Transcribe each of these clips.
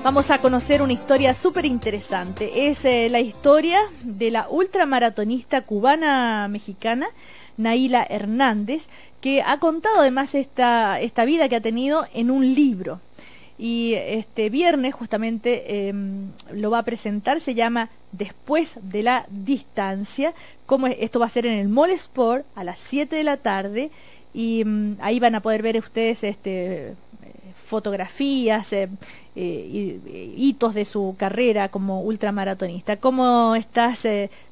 Vamos a conocer una historia súper interesante. Es la historia de la ultramaratonista cubana-mexicana Nahila Hernández, que ha contado además esta vida que ha tenido en un libro. Y este viernes justamente lo va a presentar, se llama Después de la Distancia. Esto va a ser en el Mall Sport a las 7 de la tarde y ahí van a poder ver ustedes fotografías, hitos de su carrera como ultramaratonista. ¿Cómo estás,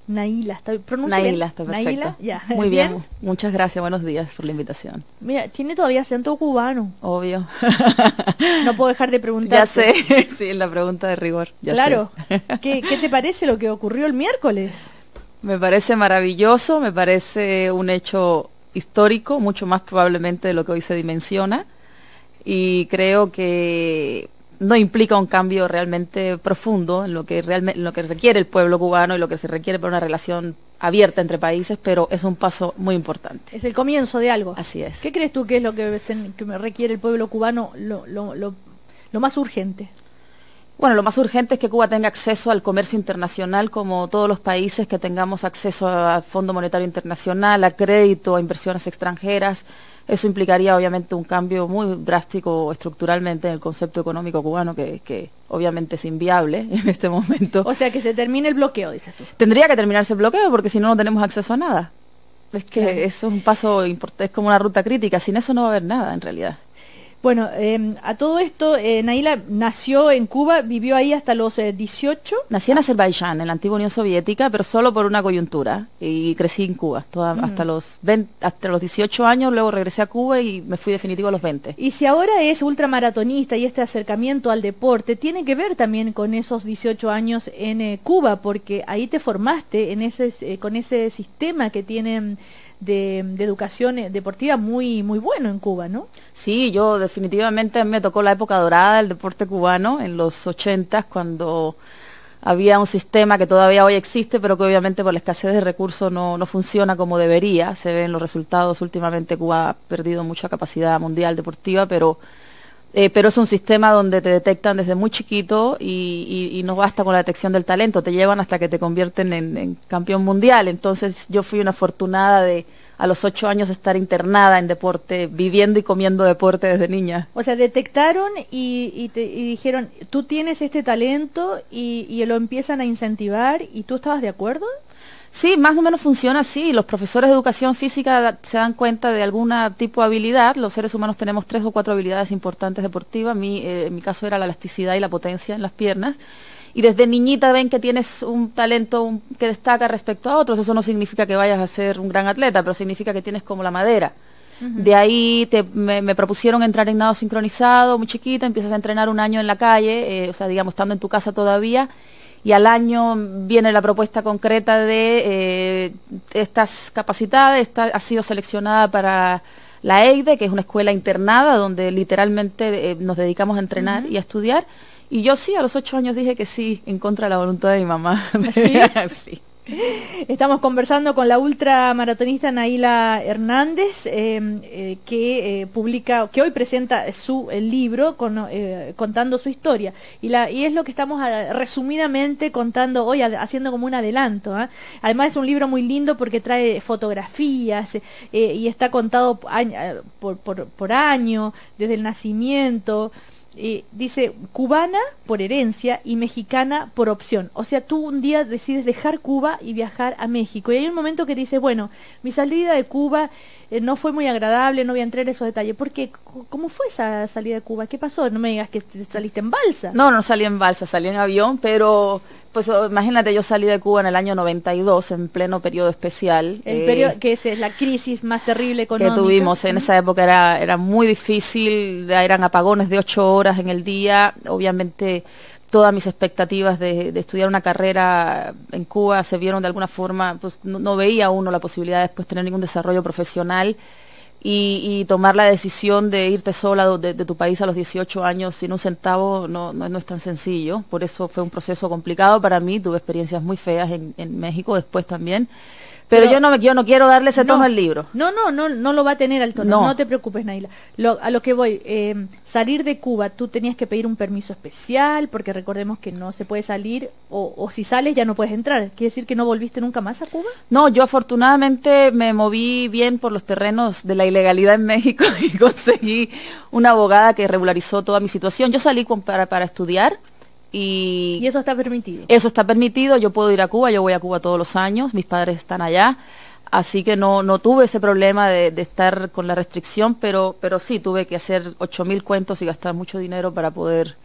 Nahila? Nahila, está perfecto. Nahila, ya. Muy bien, muchas gracias, buenos días por la invitación. Mira, tiene todavía acento cubano. Obvio. No puedo dejar de preguntar. Ya sé, sí, la pregunta de rigor. Claro. ¿Qué te parece lo que ocurrió el miércoles? Me parece maravilloso, me parece un hecho histórico, mucho más probablemente de lo que hoy se dimensiona. Y creo que no implica un cambio realmente profundo en lo que requiere el pueblo cubano y lo que se requiere para una relación abierta entre países, pero es un paso muy importante. Es el comienzo de algo. Así es. ¿Qué crees tú que es lo que requiere el pueblo cubano, lo más urgente? Bueno, lo más urgente es que Cuba tenga acceso al comercio internacional, como todos los países, que tengamos acceso al Fondo Monetario Internacional, a crédito, a inversiones extranjeras. Eso implicaría obviamente un cambio muy drástico estructuralmente en el concepto económico cubano, que obviamente es inviable en este momento. O sea, que se termine el bloqueo, dices tú. Tendría que terminarse el bloqueo porque si no, no tenemos acceso a nada. Es que claro. Eso es un paso importante, es como una ruta crítica, sin eso no va a haber nada en realidad. Bueno, a todo esto, Nahila nació en Cuba, vivió ahí hasta los 18. Nací en Azerbaiyán, en la antigua Unión Soviética, pero solo por una coyuntura, y crecí en Cuba hasta los 18 años, luego regresé a Cuba y me fui definitivo a los 20. Y si ahora es ultramaratonista y este acercamiento al deporte, tiene que ver también con esos 18 años en Cuba, porque ahí te formaste con ese sistema que tienen de educación deportiva muy bueno en Cuba, ¿no? Sí, yo definitivamente me tocó la época dorada del deporte cubano en los 80, cuando había un sistema que todavía hoy existe, pero que obviamente por la escasez de recursos no funciona como debería. Se ven los resultados, últimamente Cuba ha perdido mucha capacidad mundial deportiva, pero es un sistema donde te detectan desde muy chiquito y no basta con la detección del talento, te llevan hasta que te convierten en campeón mundial. Entonces yo fui una afortunada de a los 8 años estar internada en deporte, viviendo y comiendo deporte desde niña. O sea, detectaron y dijeron, tú tienes este talento y lo empiezan a incentivar, ¿y tú estabas de acuerdo? Sí, más o menos funciona así. Los profesores de educación física se dan cuenta de algún tipo de habilidad. Los seres humanos tenemos 3 o 4 habilidades importantes deportivas. En mi caso era la elasticidad y la potencia en las piernas. Y desde niñita ven que tienes un talento que destaca respecto a otros. Eso no significa que vayas a ser un gran atleta, pero significa que tienes como la madera. De ahí me propusieron entrar en nado sincronizado, muy chiquita, empiezas a entrenar un año en la calle, o sea, digamos, estando en tu casa todavía. Y al año viene la propuesta concreta de estás capacitada, has sido seleccionada para la EIDE, que es una escuela internada donde literalmente nos dedicamos a entrenar y a estudiar. Y yo sí, a los 8 años dije que sí, en contra de la voluntad de mi mamá. ¿Sí? Sí. Estamos conversando con la ultramaratonista Nahila Hernández, que hoy presenta el libro contando su historia. Y es lo que estamos resumidamente contando hoy, haciendo como un adelanto. Además es un libro muy lindo porque trae fotografías y está contado por año, desde el nacimiento. Dice cubana por herencia y mexicana por opción. O sea, tú un día decides dejar Cuba y viajar a México. Y hay un momento que dices, bueno, mi salida de Cuba no fue muy agradable, no voy a entrar en esos detalles. ¿Por qué? ¿Cómo fue esa salida de Cuba? ¿Qué pasó? No me digas que saliste en balsa. No salí en balsa, salí en avión, pero pues imagínate, yo salí de Cuba en el año 92, en pleno periodo especial. El periodo que es la crisis más terrible económica. Que tuvimos en esa época era muy difícil, eran apagones de 8 horas en el día. Obviamente todas mis expectativas de estudiar una carrera en Cuba se vieron de alguna forma, pues no veía uno la posibilidad de después tener ningún desarrollo profesional. Y tomar la decisión de irte sola de tu país a los 18 años sin un centavo no es tan sencillo. Por eso fue un proceso complicado para mí. Tuve experiencias muy feas en México después también. Pero yo no quiero darle ese tono al libro. No lo va a tener al tono, no te preocupes, Naila. A lo que voy, salir de Cuba, tú tenías que pedir un permiso especial, porque recordemos que no se puede salir, o si sales ya no puedes entrar. ¿Quiere decir que no volviste nunca más a Cuba? No, yo afortunadamente me moví bien por los terrenos de la ilegalidad en México y conseguí una abogada que regularizó toda mi situación. Yo salí para estudiar. Y eso está permitido. Eso está permitido, yo puedo ir a Cuba, yo voy a Cuba todos los años, mis padres están allá, así que no tuve ese problema de estar con la restricción, pero sí tuve que hacer 8.000 cuentos y gastar mucho dinero para poder,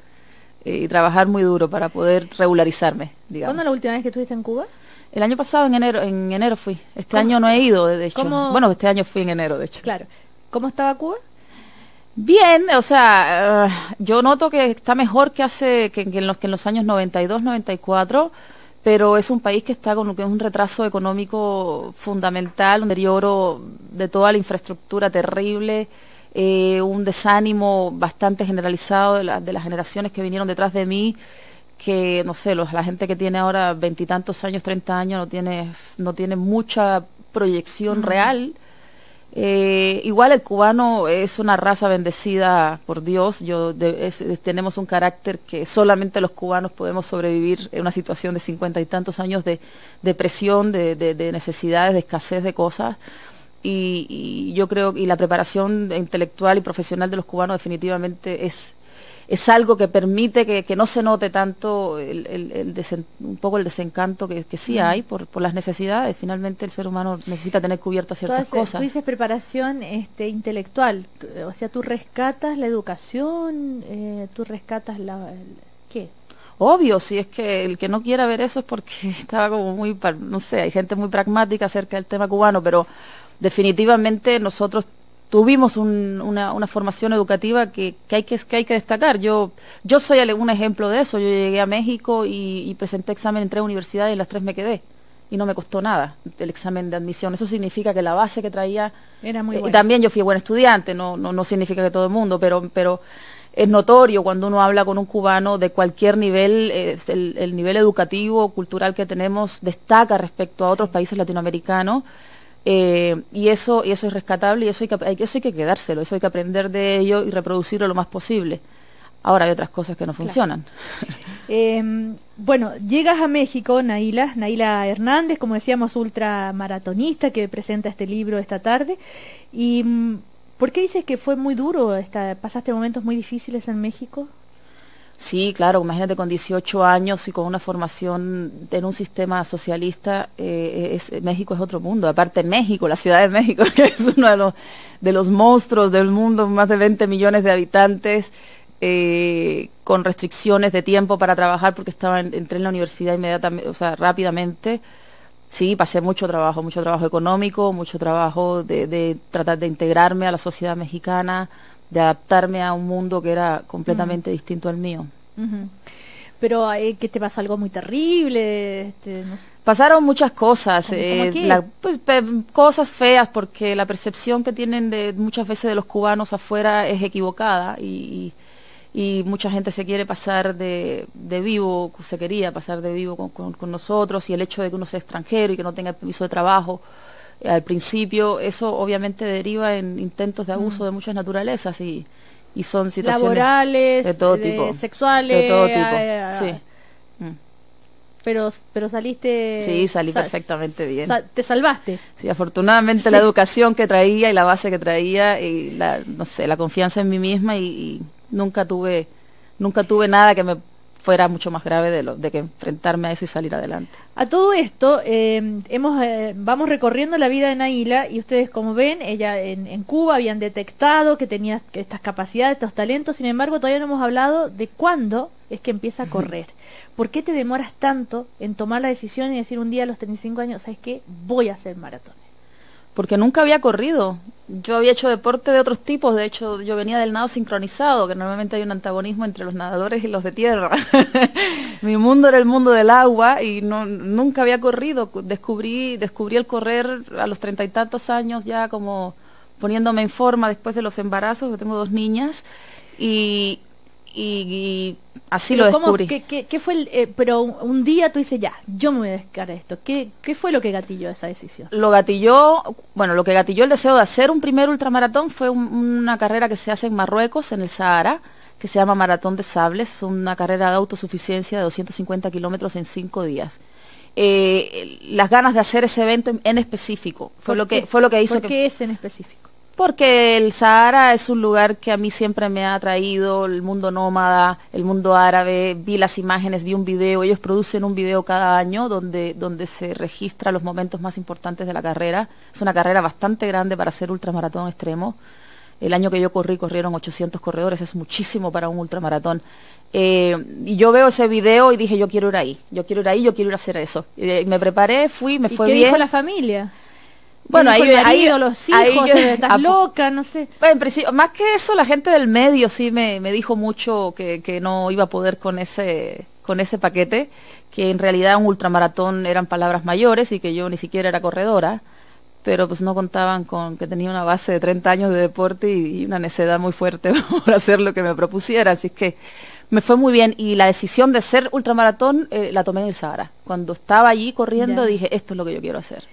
y trabajar muy duro para poder regularizarme, digamos. ¿Cuándo es la última vez que estuviste en Cuba? El año pasado, en enero fui. Este año no he ido, de hecho. Bueno, este año fui en enero, de hecho. Claro. ¿Cómo estaba Cuba? Bien, o sea, yo noto que está mejor que en los años 92, 94, pero es un país que está con un retraso económico fundamental, un deterioro de toda la infraestructura terrible, un desánimo bastante generalizado de las generaciones que vinieron detrás de mí, que no sé, la gente que tiene ahora 20 y tantos años, 30 años, no tiene mucha proyección real. Igual el cubano es una raza bendecida por Dios. Tenemos un carácter que solamente los cubanos podemos sobrevivir en una situación de 50 y tantos años de depresión, de necesidades, de escasez de cosas, y yo creo que la preparación intelectual y profesional de los cubanos definitivamente es algo que permite que no se note tanto un poco el desencanto que sí hay por las necesidades. Finalmente el ser humano necesita tener cubiertas ciertas cosas. Tú dices preparación intelectual, o sea, tú rescatas la educación, tú rescatas ¿qué? Obvio, si es que el que no quiera ver eso es porque estaba como muy, no sé, hay gente muy pragmática acerca del tema cubano, pero definitivamente nosotros tuvimos una formación educativa que hay que destacar. Yo soy un ejemplo de eso. Yo llegué a México y presenté examen en 3 universidades y en las 3 me quedé. Y no me costó nada el examen de admisión. Eso significa que la base que traía era muy buena. Y también yo fui buen estudiante, no significa que todo el mundo, pero es notorio cuando uno habla con un cubano de cualquier nivel, el nivel educativo, cultural que tenemos destaca respecto a otros países latinoamericanos. Y eso es rescatable, y eso hay que quedárselo, eso hay que aprender de ello y reproducirlo lo más posible. Ahora hay otras cosas que no funcionan. Bueno, llegas a México, Naila Hernández, como decíamos, ultramaratonista, que presenta este libro esta tarde. Y ¿por qué dices que fue muy duro? ¿Pasaste momentos muy difíciles en México? Sí, claro, imagínate con 18 años y con una formación en un sistema socialista, México es otro mundo. Aparte México, la Ciudad de México, que es uno de los monstruos del mundo, más de 20 millones de habitantes, con restricciones de tiempo para trabajar porque entré en la universidad inmediatamente, o sea, rápidamente. Sí, pasé mucho trabajo económico, mucho trabajo de tratar de integrarme a la sociedad mexicana, de adaptarme a un mundo que era completamente distinto al mío. Pero ¿qué te pasó? ¿Algo muy terrible? No sé. Pasaron muchas cosas, ¿Cómo cosas feas, porque la percepción que tienen muchas veces de los cubanos afuera es equivocada, y mucha gente se quiere pasar de vivo, se quería pasar de vivo con nosotros, y el hecho de que uno sea extranjero y que no tenga permiso de trabajo, al principio eso obviamente deriva en intentos de abuso de muchas naturalezas, y son situaciones laborales, de todo tipo, sexuales, de todo tipo, sí. Pero saliste... Sí, salí perfectamente bien. ¿Te salvaste? Sí, afortunadamente sí. La educación que traía y la base que traía y la confianza en mí misma, y nunca tuve nada que me fuera mucho más grave de que enfrentarme a eso y salir adelante. A todo esto, vamos recorriendo la vida de Naila, y ustedes, como ven, ella en Cuba habían detectado que tenía estas capacidades, estos talentos. Sin embargo, todavía no hemos hablado de cuándo es que empieza a correr. ¿Por qué te demoras tanto en tomar la decisión y decir un día a los 35 años, ¿sabes qué? Voy a hacer maratones? Porque nunca había corrido. Yo había hecho deporte de otros tipos. De hecho, yo venía del nado sincronizado, que normalmente hay un antagonismo entre los nadadores y los de tierra. Mi mundo era el mundo del agua, y nunca había corrido. Descubrí el correr a los 30 y tantos años, ya como poniéndome en forma después de los embarazos, que tengo 2 niñas, y Así lo descubrí. ¿Qué fue pero un día tú dices, ya, yo me voy a dedicar a esto? ¿Qué fue lo que gatilló esa decisión? Lo que gatilló el deseo de hacer un primer ultramaratón fue una carrera que se hace en Marruecos, en el Sahara, que se llama Maratón de Sables. Es una carrera de autosuficiencia de 250 kilómetros en 5 días. Las ganas de hacer ese evento en específico fue lo que hizo. ¿Por qué es en específico? Porque el Sahara es un lugar que a mí siempre me ha atraído, el mundo nómada, el mundo árabe. Vi las imágenes, vi un video. Ellos producen un video cada año donde se registra los momentos más importantes de la carrera. Es una carrera bastante grande para hacer ultramaratón extremo. El año que yo corrieron 800 corredores, es muchísimo para un ultramaratón. Y yo veo ese video y dije, yo quiero ir ahí, yo quiero ir a hacer eso. Me preparé, fui, me fue bien. ¿Y qué dijo la familia? Bueno, ahí los hijos, estás loca, no sé. Bueno, más que eso, la gente del medio sí me dijo mucho que no iba a poder con ese paquete, que en realidad un ultramaratón eran palabras mayores y que yo ni siquiera era corredora, pero pues no contaban con que tenía una base de 30 años de deporte y una necedad muy fuerte por hacer lo que me propusiera, así que me fue muy bien. Y la decisión de ser ultramaratón la tomé en el Sahara. Cuando estaba allí corriendo dije, esto es lo que yo quiero hacer.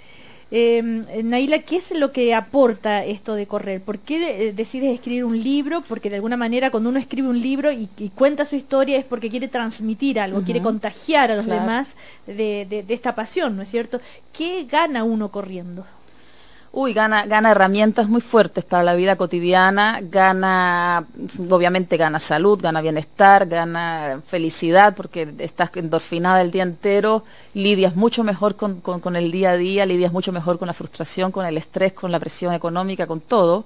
Naila, ¿qué es lo que aporta esto de correr? ¿Por qué decides escribir un libro? Porque de alguna manera cuando uno escribe un libro y cuenta su historia es porque quiere transmitir algo, quiere contagiar a los demás de esta pasión, ¿no es cierto? ¿Qué gana uno corriendo? Gana herramientas muy fuertes para la vida cotidiana, obviamente gana salud, gana bienestar, gana felicidad, porque estás endorfinada el día entero, lidias mucho mejor con el día a día, lidias mucho mejor con la frustración, con el estrés, con la presión económica, con todo.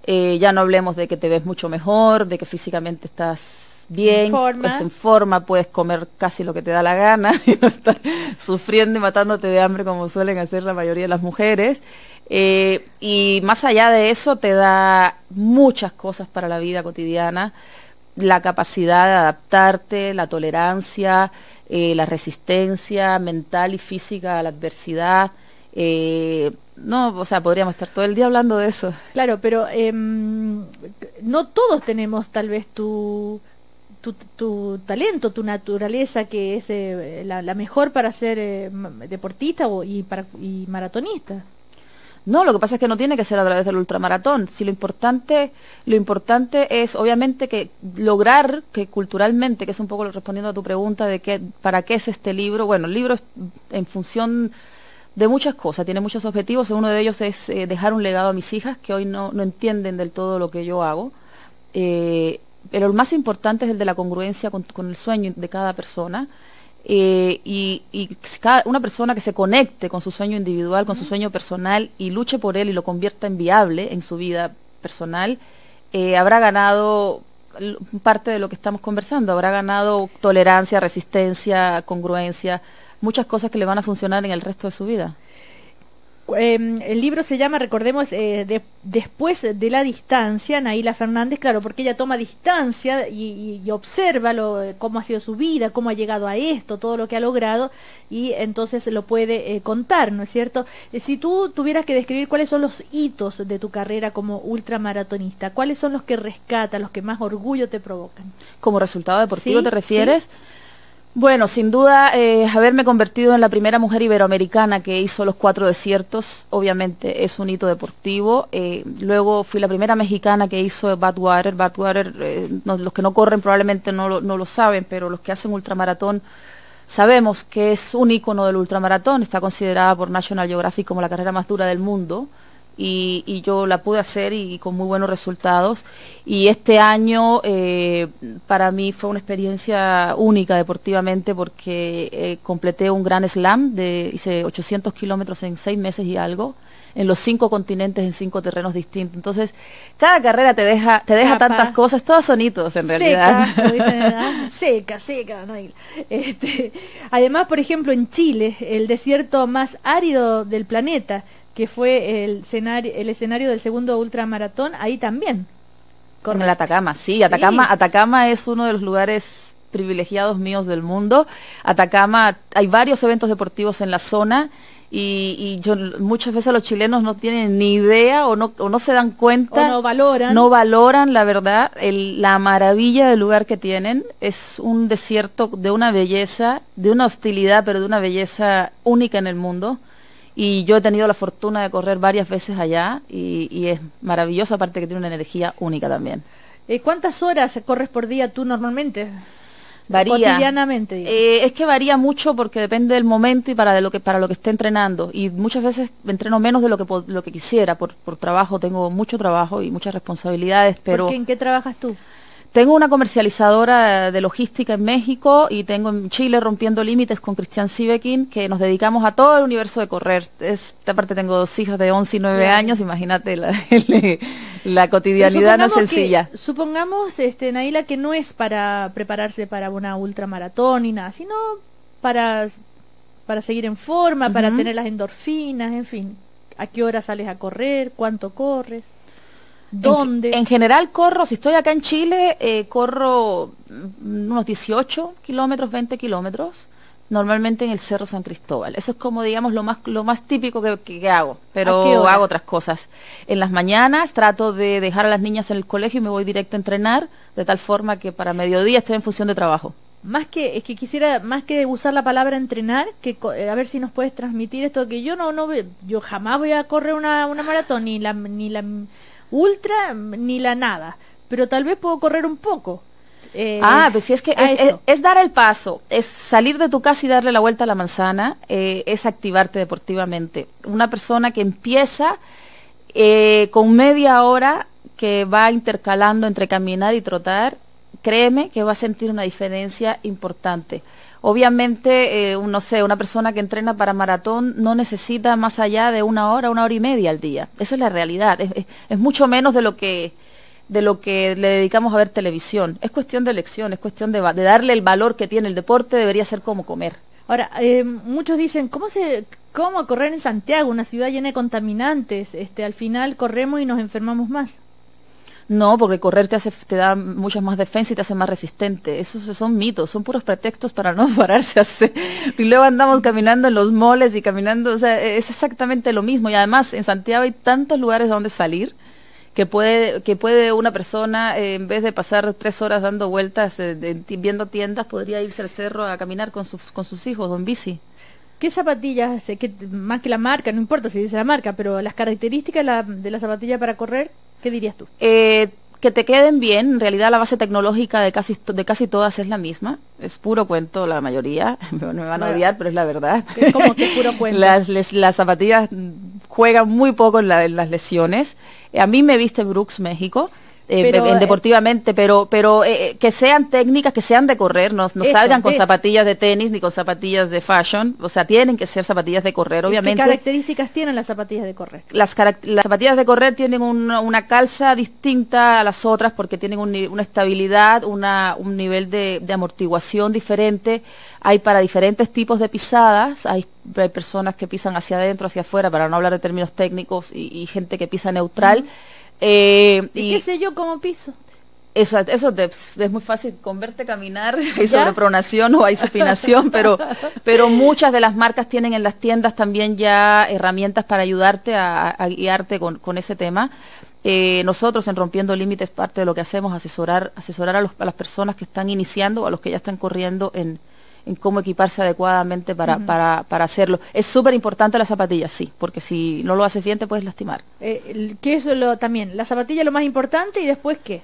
Ya no hablemos de que te ves mucho mejor, de que físicamente estás bien, estás en forma, puedes comer casi lo que te da la gana y no estar sufriendo y matándote de hambre como suelen hacer la mayoría de las mujeres. Y más allá de eso te da muchas cosas para la vida cotidiana, la capacidad de adaptarte, la tolerancia, la resistencia mental y física a la adversidad. Podríamos estar todo el día hablando de eso. Claro, pero no todos tenemos tal vez tu talento, tu naturaleza, que es la mejor para ser deportista y maratonista. No, lo que pasa es que no tiene que ser a través del ultramaratón. Si lo importante es obviamente que lograr que culturalmente, que es un poco respondiendo a tu pregunta de para qué es este libro. Bueno, el libro es en función de muchas cosas, tiene muchos objetivos. Uno de ellos es dejar un legado a mis hijas que hoy no entienden del todo lo que yo hago. Pero el más importante es el de la congruencia con el sueño de cada persona. Una persona que se conecte con su sueño individual, con su sueño personal y luche por él y lo convierta en viable en su vida personal, habrá ganado parte de lo que estamos conversando, habrá ganado tolerancia, resistencia, congruencia, muchas cosas que le van a funcionar en el resto de su vida. El libro se llama, recordemos, Después de la distancia, Naila Fernández, claro, porque ella toma distancia y observa cómo ha sido su vida, cómo ha llegado a esto, todo lo que ha logrado, y entonces lo puede contar, ¿no es cierto? Si tú tuvieras que describir cuáles son los hitos de tu carrera como ultramaratonista, ¿cuáles son los que rescatan, los que más orgullo te provocan? ¿Como resultado deportivo te refieres? ¿Sí? Bueno, sin duda, haberme convertido en la primera mujer iberoamericana que hizo los 4 desiertos, obviamente es un hito deportivo. Luego fui la primera mexicana que hizo Badwater. Los que no corren probablemente no lo saben, pero los que hacen ultramaratón sabemos que es un ícono del ultramaratón. Está considerada por National Geographic como la carrera más dura del mundo. Y yo la pude hacer y con muy buenos resultados. Y este año para mí fue una experiencia única deportivamente porque completé un Grand Slam, hice 800 kilómetros en 6 meses y algo, en los 5 continentes, en 5 terrenos distintos. Entonces, cada carrera te deja tantas cosas, todos son hitos en realidad. Seca, como dicen, ¿verdad? Seca, ¿no? Además, por ejemplo, en Chile, el desierto más árido del planeta, que fue el escenario del segundo ultramaratón, ahí también. Con el Atacama, sí. Atacama es uno de los lugares privilegiados míos del mundo. Atacama, hay varios eventos deportivos en la zona y yo muchas veces los chilenos no tienen ni idea o no se dan cuenta, no valoran la verdad, la maravilla del lugar que tienen. Es un desierto de una belleza, de una hostilidad, pero de una belleza única en el mundo. Y yo he tenido la fortuna de correr varias veces allá y es maravilloso, aparte que tiene una energía única también. ¿Cuántas horas corres por día tú normalmente? Varía. Cotidianamente. Es que varía mucho porque depende del momento y para lo que esté entrenando. Y muchas veces entreno menos de lo que quisiera por trabajo. Tengo mucho trabajo y muchas responsabilidades, pero... ¿En qué trabajas tú? Tengo una comercializadora de logística en México y tengo en Chile Rompiendo Límites con Cristian Siebekin, que nos dedicamos a todo el universo de correr. Aparte tengo 2 hijas de 11 y 9 años, imagínate la cotidianidad no es sencilla. Supongamos, Naila, que no es para prepararse para una ultramaratón ni nada, sino para seguir en forma, para tener las endorfinas, en fin. ¿A qué hora sales a correr? ¿Cuánto corres? ¿Dónde? En general corro, si estoy acá en Chile, corro unos 18 kilómetros, 20 kilómetros, normalmente en el Cerro San Cristóbal. Eso es como, digamos, lo más típico que hago, pero hago otras cosas. En las mañanas trato de dejar a las niñas en el colegio y me voy directo a entrenar, de tal forma que para mediodía estoy en función de trabajo. Quisiera, más que usar la palabra entrenar, a ver si nos puedes transmitir esto, que yo yo jamás voy a correr una maratón, ni la ultra ni la nada, pero tal vez puedo correr un poco. Pues sí, es que es dar el paso, es salir de tu casa y darle la vuelta a la manzana, es activarte deportivamente. Una persona que empieza con media hora que va intercalando entre caminar y trotar, créeme que va a sentir una diferencia importante. Obviamente, no sé, una persona que entrena para maratón no necesita más allá de 1 hora, 1 hora y media al día. Esa es la realidad. Es mucho menos de lo que le dedicamos a ver televisión. Es cuestión de elección, es cuestión de darle el valor que tiene el deporte, debería ser como comer. Ahora, muchos dicen, ¿cómo correr en Santiago, una ciudad llena de contaminantes? Al final corremos y nos enfermamos más. No, porque correr te da muchas más defensas y te hace más resistente. Esos son mitos, son puros pretextos para no pararse a hacer. Y luego andamos caminando en los moles y caminando, o sea, es exactamente lo mismo. Y además en Santiago hay tantos lugares donde salir que puede una persona, en vez de pasar 3 horas dando vueltas, viendo tiendas, podría irse al cerro a caminar con sus hijos o en bici. ¿Qué zapatillas, más que la marca, no importa si dice la marca, pero las características de la zapatilla para correr, ¿qué dirías tú? Que te queden bien, en realidad la base tecnológica de casi todas es la misma, es puro cuento la mayoría, me van a odiar, pero es la verdad. ¿Cómo que puro cuento? Las zapatillas juegan muy poco en las lesiones. A mí me viste Brooks México, deportivamente, pero que sean técnicas, que sean de correr, no salgan con zapatillas de tenis ni con zapatillas de fashion, o sea, tienen que ser zapatillas de correr, obviamente. ¿Qué características tienen las zapatillas de correr? Las zapatillas de correr tienen una calza distinta a las otras porque tienen una estabilidad, un nivel de amortiguación diferente. Hay para diferentes tipos de pisadas, hay personas que pisan hacia adentro, hacia afuera, para no hablar de términos técnicos, y gente que pisa neutral. ¿Y qué sé yo cómo piso? Eso es muy fácil, con verte caminar, hay sobrepronación o hay supinación, pero muchas de las marcas tienen en las tiendas también ya herramientas para ayudarte a guiarte con ese tema. Nosotros en Rompiendo Límites, parte de lo que hacemos es asesorar a las personas que están iniciando o a los que ya están corriendo en cómo equiparse adecuadamente para hacerlo. Es súper importante la zapatilla, sí, porque si no lo haces bien te puedes lastimar. ¿Qué es también? ¿La zapatilla es lo más importante y después qué?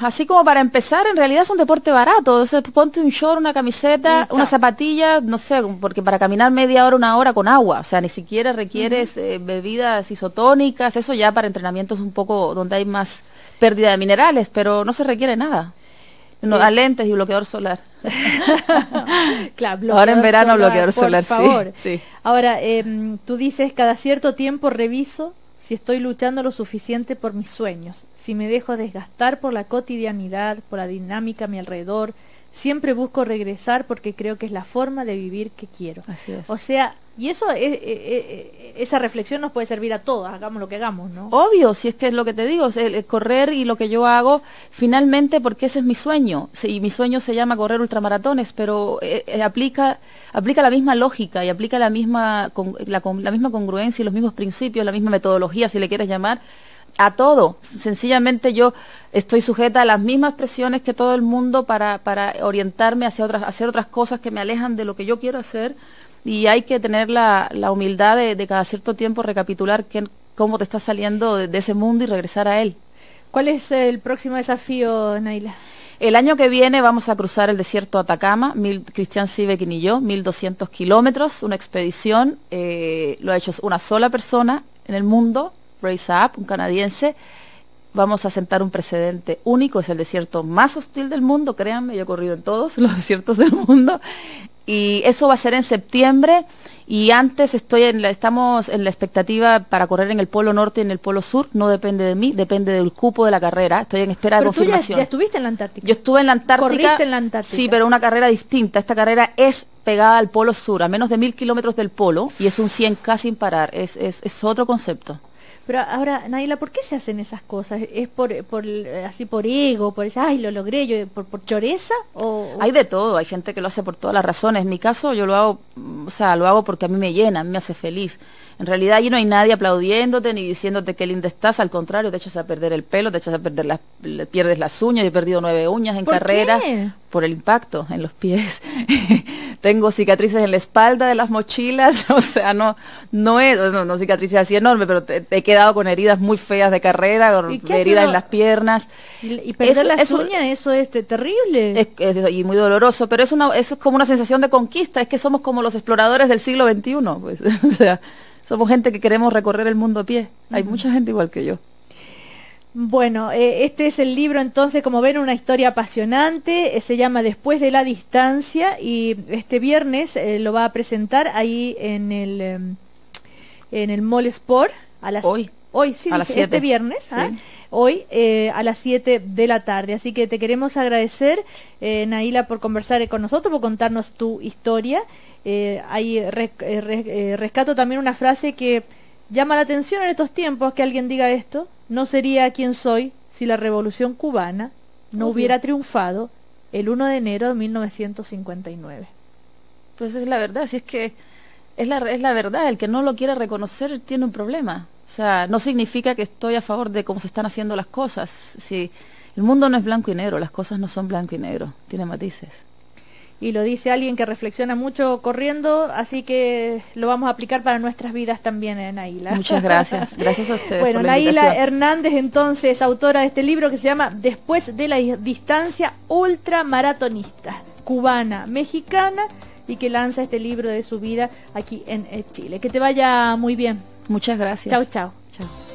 Así como para empezar, en realidad es un deporte barato. O sea, ponte un short, una camiseta, una zapatilla, no sé, porque para caminar media hora, 1 hora con agua, o sea, ni siquiera requieres bebidas isotónicas, eso ya para entrenamientos un poco donde hay más pérdida de minerales, pero no se requiere nada. A lentes y bloqueador solar. Claro, ahora en verano bloqueador solar, por favor. Sí. Ahora, tú dices, cada cierto tiempo reviso si estoy luchando lo suficiente por mis sueños, si me dejo desgastar por la cotidianidad, por la dinámica a mi alrededor. Siempre busco regresar porque creo que es la forma de vivir que quiero. Así es. O sea, Y eso esa reflexión nos puede servir a todos, hagamos lo que hagamos, ¿no? Obvio, si es que es lo que te digo, el correr y lo que yo hago, finalmente, porque ese es mi sueño, y mi sueño se llama correr ultramaratones, pero aplica la misma lógica y aplica la misma congruencia y los mismos principios, la misma metodología, si le quieres llamar, a todo. Sencillamente yo estoy sujeta a las mismas presiones que todo el mundo para orientarme hacia otras cosas que me alejan de lo que yo quiero hacer. Y hay que tener la humildad de cada cierto tiempo recapitular cómo te estás saliendo de ese mundo y regresar a él. ¿Cuál es el próximo desafío, Nayla? El año que viene vamos a cruzar el desierto de Atacama, Cristian Siebeking y yo, 1200 kilómetros, una expedición, lo ha hecho una sola persona en el mundo, Brace Up, un canadiense. Vamos a sentar un precedente único, es el desierto más hostil del mundo, créanme, yo he corrido en todos los desiertos del mundo. Y eso va a ser en septiembre, y antes estamos en la expectativa para correr en el Polo Norte y en el Polo Sur. No depende de mí, depende del cupo de la carrera. Estoy en espera de confirmación. Pero tú ya estuviste en la Antártica. Yo estuve en la Antártica. Corriste en la Antártica. Sí, pero una carrera distinta. Esta carrera es pegada al Polo Sur, a menos de 1000 kilómetros del Polo, y es un 100K sin parar. Es otro concepto. Pero ahora, Nayla, ¿por qué se hacen esas cosas? ¿Es así por ego, por ese, ay, lo logré, yo, por choreza? Hay de todo, hay gente que lo hace por todas las razones. En mi caso yo lo hago, lo hago porque a mí me llena, a mí me hace feliz. En realidad allí no hay nadie aplaudiéndote ni diciéndote qué linda estás, al contrario, te echas a perder el pelo, te echas a perder pierdes las uñas. Yo he perdido 9 uñas en carrera. ¿Por qué? Por el impacto en los pies. Tengo cicatrices en la espalda de las mochilas, o sea, no cicatrices así enormes, pero he quedado con heridas muy feas de carrera, heridas en las piernas. ¿Y perder las uñas, eso es terrible? Y muy doloroso, pero eso es como una sensación de conquista, es que somos como los exploradores del siglo XXI, pues, o sea, somos gente que queremos recorrer el mundo a pie. Hay mucha gente igual que yo. Bueno, este es el libro entonces, como ven, una historia apasionante, se llama Después de la distancia, y este viernes lo va a presentar ahí en el Mall Sport a las hoy sí, a las 7. Este viernes, sí. Hoy a las 7 de la tarde. Así que te queremos agradecer, Nayla, por conversar con nosotros, por contarnos tu historia. Ahí rescato también una frase que llama la atención en estos tiempos, que alguien diga esto: no sería quien soy si la Revolución Cubana no hubiera triunfado el 1 de enero de 1959. Pues es la verdad, si es que es la verdad, el que no lo quiera reconocer tiene un problema. O sea, no significa que estoy a favor de cómo se están haciendo las cosas. Si el mundo no es blanco y negro, las cosas no son blanco y negro, tiene matices. Y lo dice alguien que reflexiona mucho corriendo, así que lo vamos a aplicar para nuestras vidas también, Nayla. Muchas gracias, gracias a ustedes. Bueno, por la Nayla invitación. Hernández, entonces, autora de este libro que se llama Después de la distancia, ultramaratonista, cubana, mexicana, y que lanza este libro de su vida aquí en Chile. Que te vaya muy bien. Muchas gracias. Chau, chau. Chao.